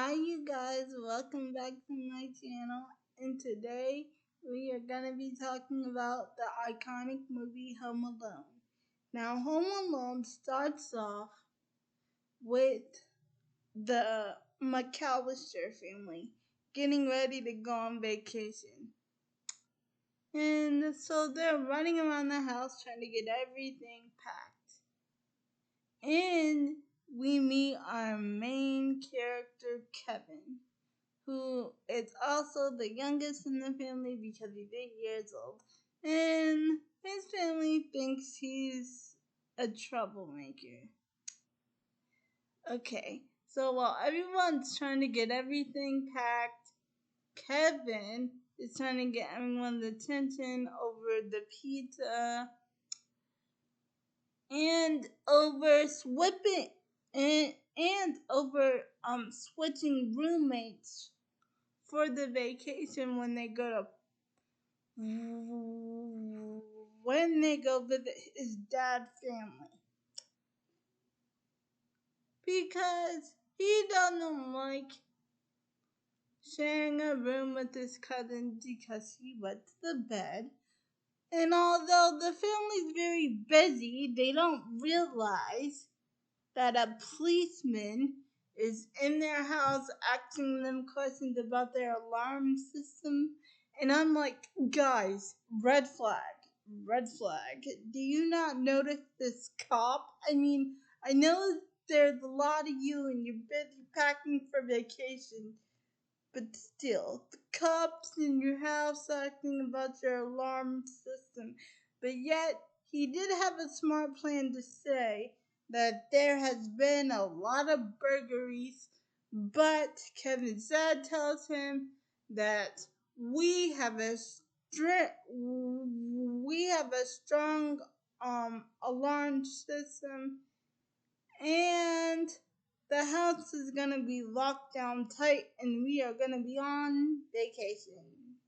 Hi you guys, welcome back to my channel, and today we are going to be talking about the iconic movie Home Alone. Now Home Alone starts off with the McAllister family getting ready to go on vacation. And so they're running around the house trying to get everything packed. And we meet our main character, Kevin, who is also the youngest in the family because he's 8 years old. And his family thinks he's a troublemaker. Okay, so while everyone's trying to get everything packed, Kevin is trying to get everyone's attention over the pizza and over switching switching roommates for the vacation when they go visit his dad's family, because he doesn't like sharing a room with his cousin because he wets the bed. And although the family's very busy, they don't realize that a policeman is in their house asking them questions about their alarm system. And I'm like, guys, red flag. Do you not notice this cop? I mean, I know there's a lot of you and you're busy packing for vacation, but still, the cops in your house asking about your alarm system. But yet, he did have a smart plan to say that there has been a lot of burglaries, but Kevin's dad tells him that we have a strong alarm system, and the house is gonna be locked down tight, and we are gonna be on vacation.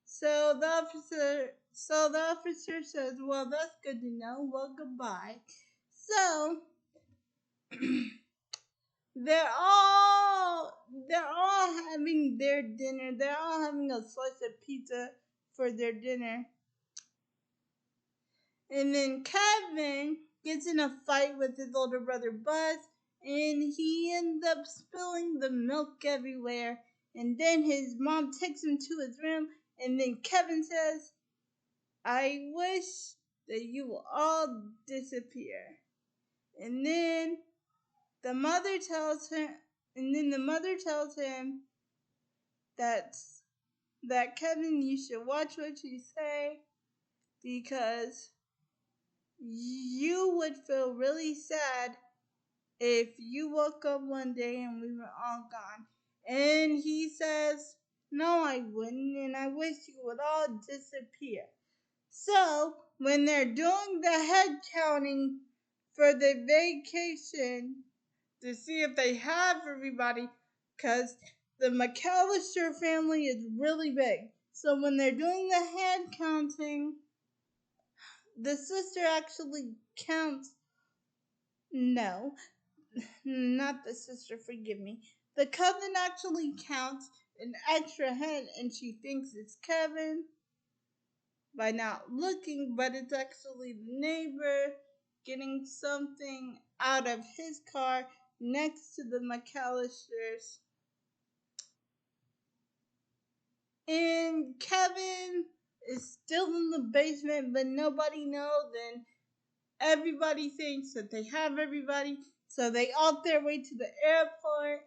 So the officer says, "Well, that's good to know. Well, goodbye." So they're all having their dinner. They're all having a slice of pizza for their dinner. And then Kevin gets in a fight with his older brother Buzz, and he ends up spilling the milk everywhere. And then his mom takes him to his room, and then Kevin says, "I wish that you will all disappear." And then the mother tells him, that Kevin, you should watch what you say, because you would feel really sad if you woke up one day and we were all gone. And he says, "No, I wouldn't, and I wish you would all disappear." So, when they're doing the head counting for the vacation to see if they have everybody, because the McAllister family is really big. So, when they're doing the head counting, the sister actually counts. No, not the sister, forgive me. The cousin actually counts an extra head, and she thinks it's Kevin by not looking, but it's actually the neighbor getting something out of his car next to the McAllisters. And Kevin is still in the basement, but nobody knows, and everybody thinks that they have everybody, so they out their way to the airport,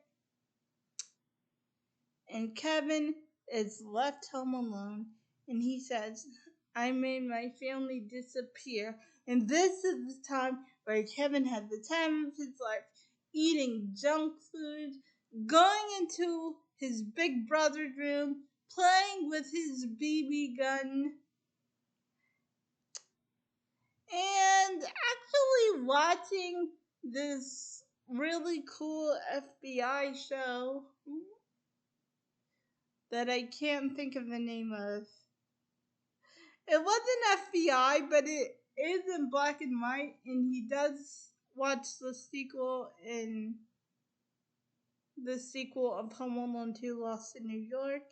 and Kevin is left home alone, and he says, "I made my family disappear." And this is the time where Kevin had the time of his life, eating junk food, going into his big brother's room, playing with his BB gun, and actually watching this really cool FBI show that I can't think of the name of. It wasn't FBI, but it is in black and white, and he does watch the sequel in the sequel of Home Alone 2 Lost in New York.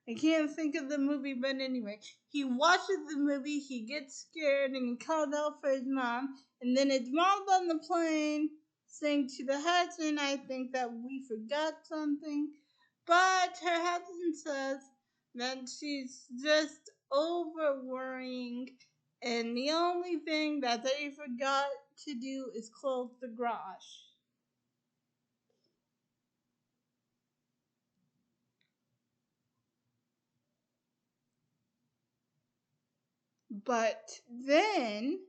I can't think of the movie, but anyway, he watches the movie, he gets scared, and he calls out for his mom, and then his mom's on the plane saying to the husband, I think that we forgot something, but her husband says that she's just over worrying, and the only thing that they forgot to do is close the garage. But then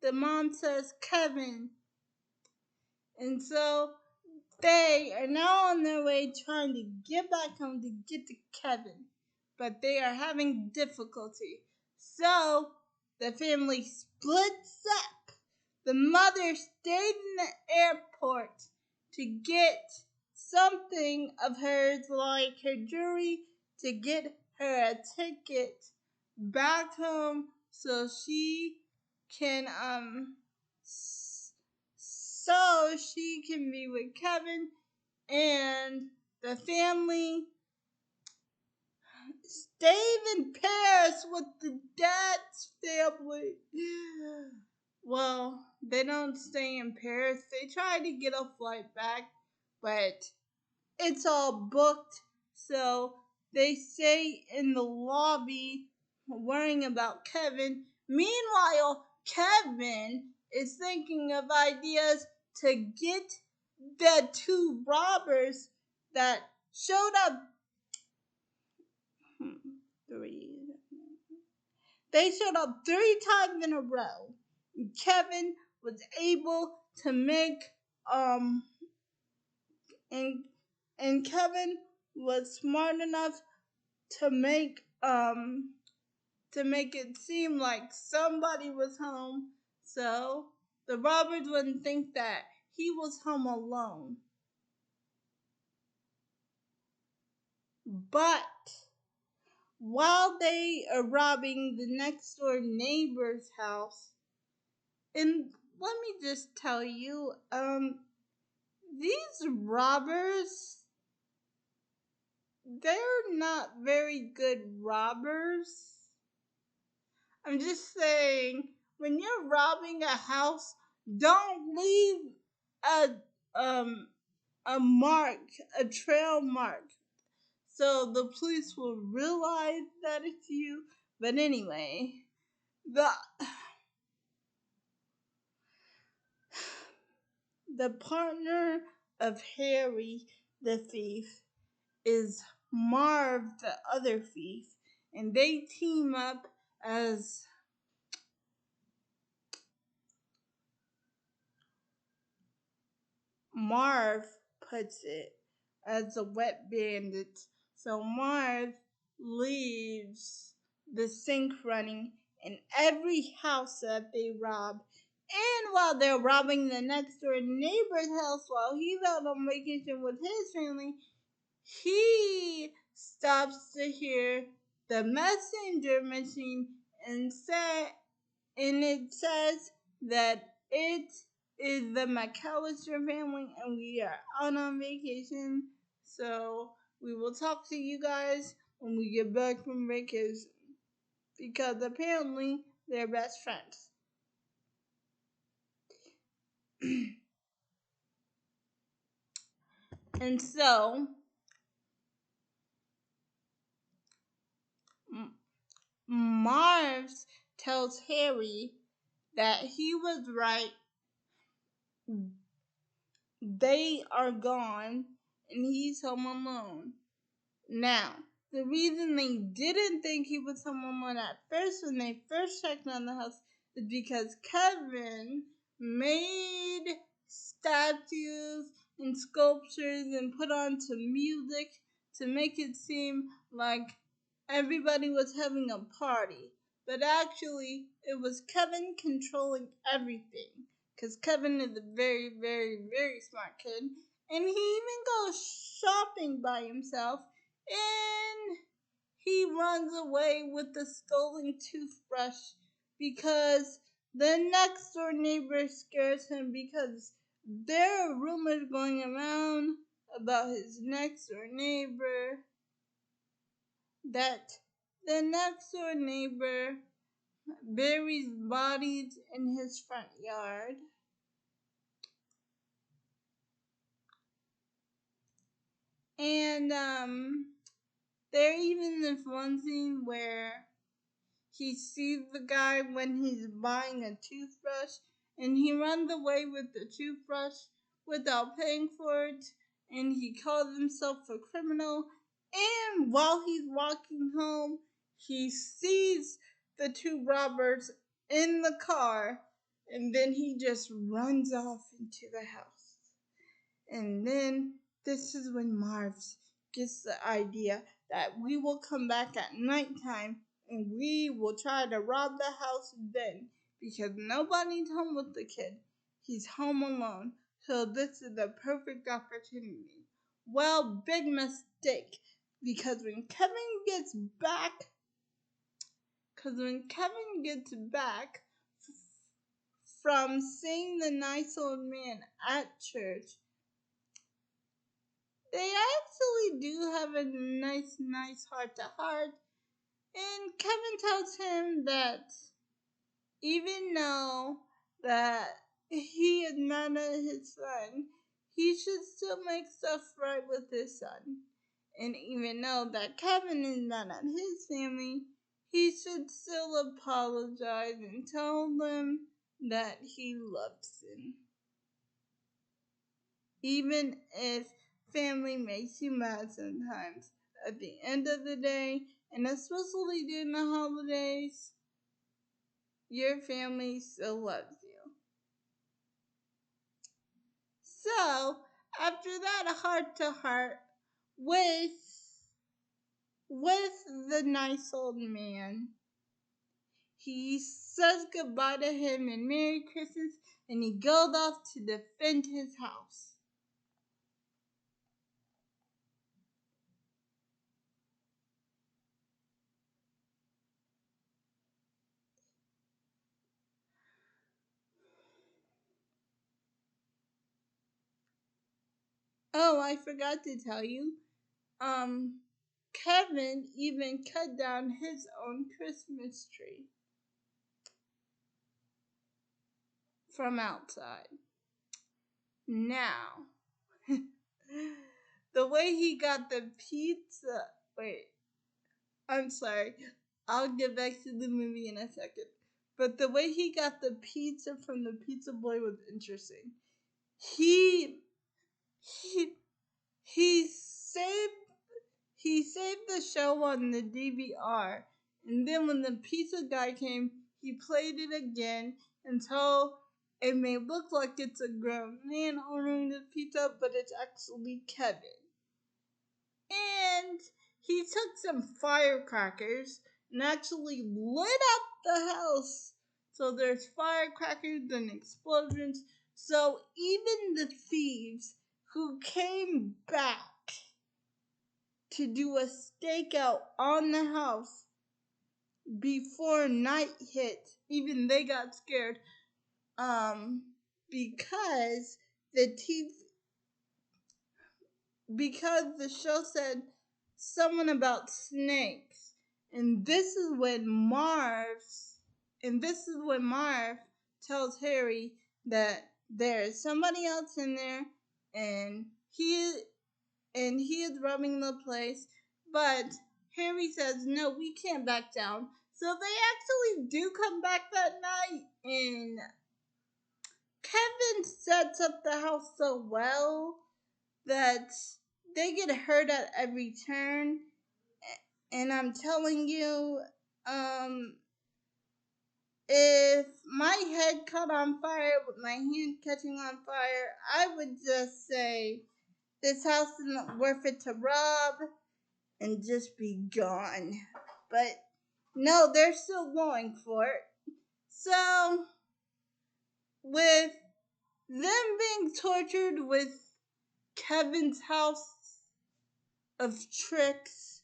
the mom says Kevin, and so they are now on their way trying to get back home to get to Kevin, but they are having difficulty. So the family splits up. The mother stayed in the airport to get something of hers, like her jewelry, to get her a ticket back home so she can be with Kevin, and the family stayed in Paris with the dad's family. Well, they don't stay in Paris. They try to get a flight back, but it's all booked. So they stay in the lobby worrying about Kevin. Meanwhile, Kevin is thinking of ideas to get the two robbers that showed up. They showed up 3 times in a row. Kevin was able to make and Kevin was smart enough to make it seem like somebody was home, so the robbers wouldn't think that he was home alone. But while they are robbing the next door neighbor's house, and let me just tell you, these robbers, they're not very good robbers. I'm just saying, when you're robbing a house, don't leave a mark, a trail mark, so the police will realize that it's you. But anyway, the partner of Harry the thief is Marv the other thief, and they team up as Marv puts it, as a wet bandit. So Marv leaves the sink running in every house that they rob. And while they're robbing the next door neighbor's house while he's out on vacation with his family, he stops to hear the messenger machine and it says that it is the McAllister family and we are out on vacation. So we will talk to you guys when we get back from vacation, because apparently they're best friends. And so Marv tells Harry that he was right. They are gone and he's home alone. Now, the reason they didn't think he was home alone at first when they first checked on the house is because Kevin made statues and sculptures and put on some music to make it seem like everybody was having a party. But actually, it was Kevin controlling everything, because Kevin is a very, very, very smart kid. And he even goes shopping by himself. And he runs away with the stolen toothbrush because the next door neighbor scares him because there are rumors going around about his next door neighbor that the next door neighbor buries bodies in his front yard. And there even is one scene where he sees the guy when he's buying a toothbrush and he runs away with the toothbrush without paying for it, and he calls himself a criminal. And while he's walking home, he sees the two robbers in the car, and then he just runs off into the house. And then this is when Marv gets the idea that we will come back at nighttime and we will try to rob the house then, because nobody's home with the kid. He's home alone. So this is the perfect opportunity. Well, big mistake. Because when Kevin gets back from seeing the nice old man at church, they actually do have a nice heart to heart. And Kevin tells him that even though that he is mad at his son, he should still make stuff right with his son. And even though that Kevin is mad at his family, he should still apologize and tell them that he loves them. Even if family makes you mad sometimes, at the end of the day, and especially during the holidays, your family still loves you. So, after that heart to heart with the nice old man, he says goodbye to him and Merry Christmas, and he goes off to defend his house. Oh, I forgot to tell you. Kevin even cut down his own Christmas tree from outside. Now, the way he got the pizza. Wait, I'm sorry. I'll get back to the movie in a second. But the way he got the pizza from the pizza boy was interesting. He he saved the show on the DVR, and then when the pizza guy came, he played it again until it may look like it's a grown man ordering the pizza, but it's actually Kevin. And he took some firecrackers and actually lit up the house. So there's firecrackers and explosions. So even the thieves who came back to do a stakeout on the house before night hit, even they got scared, because the show said someone about snakes. And this is when Marv tells Harry that there is somebody else in there, and he is robbing the place. But Harry says, no, we can't back down. So they actually do come back that night, and Kevin sets up the house so well that they get hurt at every turn. And I'm telling you, if my head caught on fire with my hand catching on fire, I would just say this house isn't worth it to rob and just be gone. But no, they're still going for it. So with them being tortured with Kevin's house of tricks,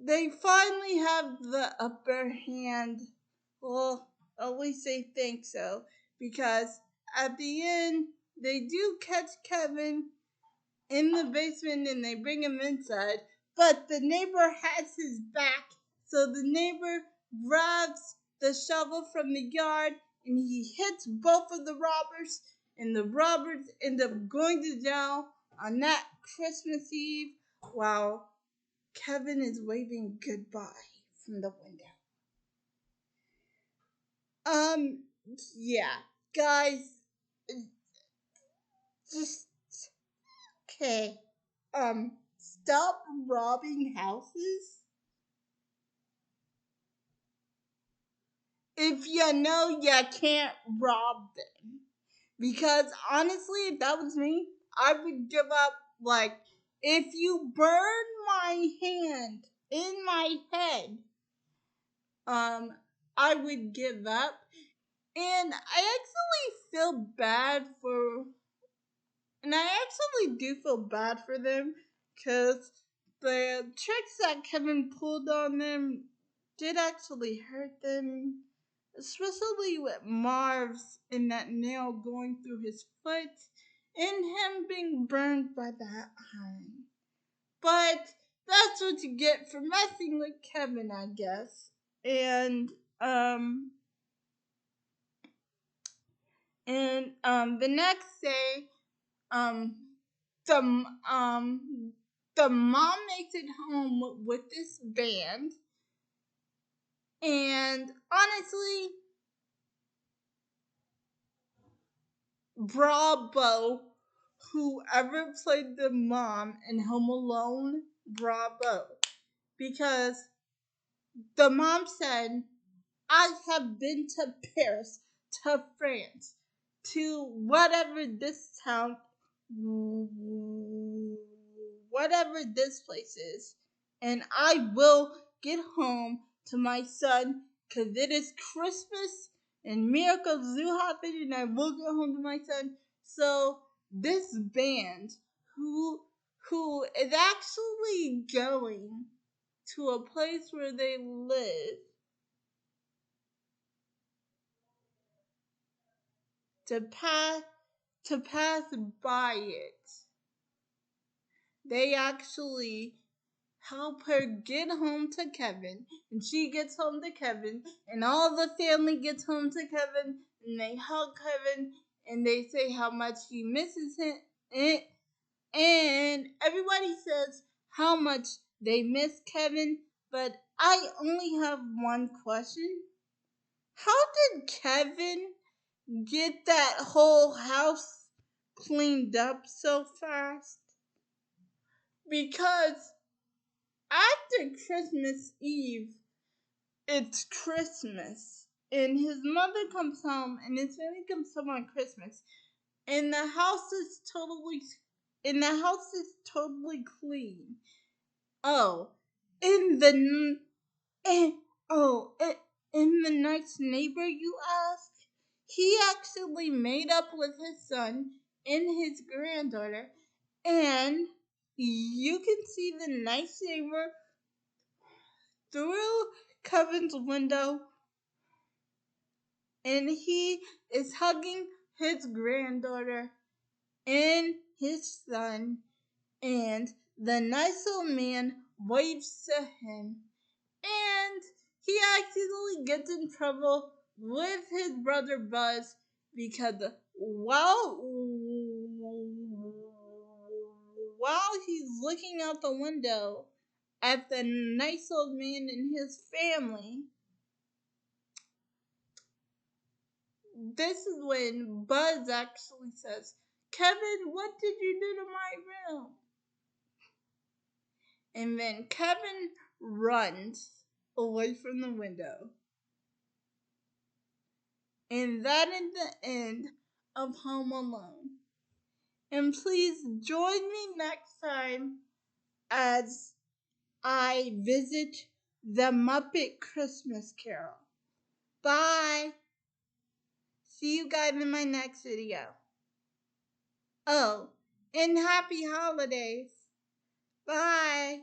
they finally have the upper hand. Well, at least they think so, because at the end, they do catch Kevin in the basement and they bring him inside, but the neighbor has his back, so the neighbor grabs the shovel from the yard and he hits both of the robbers, and the robbers end up going to jail on that Christmas Eve while Kevin is waving goodbye from the window. Yeah, guys, just okay. Stop robbing houses. If you know you can't rob them. Because honestly, if that was me, I would give up. Like, if you burn my hand in my head, I would give up. And I actually feel bad for, and I actually do feel bad for them, because the tricks that Kevin pulled on them did actually hurt them, especially with Marv's and that nail going through his foot and him being burned by that iron. But that's what you get for messing with Kevin, I guess. And the next day, um the the mom makes it home with this band, and honestly, bravo, whoever played the mom in Home Alone, bravo, because the mom said, I have been to Paris, to France, to whatever this town, whatever this place is, and I will get home to my son, because it is Christmas and miracles do happen, and I will get home to my son. So this band, who is actually going to a place where they live to pass by it. They actually help her get home to Kevin, and she gets home to Kevin, and all the family gets home to Kevin, and they hug Kevin, and they say how much he misses him, and everybody says how much they miss Kevin. But I only have one question. How did Kevin get that whole house cleaned up so fast? Because after Christmas Eve, it's Christmas, and his mother comes home, and his family comes home on Christmas, and the house is totally clean. Oh, in the and oh, in the next neighbor, you ask? He actually made up with his son and his granddaughter, and you can see the nice neighbor through Kevin's window, and he is hugging his granddaughter and his son, and the nice old man waves to him, and he accidentally gets in trouble with his brother Buzz, because while he's looking out the window at the nice old man and his family, this is when Buzz actually says, Kevin, what did you do to my room? And then Kevin runs away from the window. And that is the end of Home Alone. And please join me next time as I visit the Muppet Christmas Carol. Bye! See you guys in my next video. Oh, and happy holidays. Bye.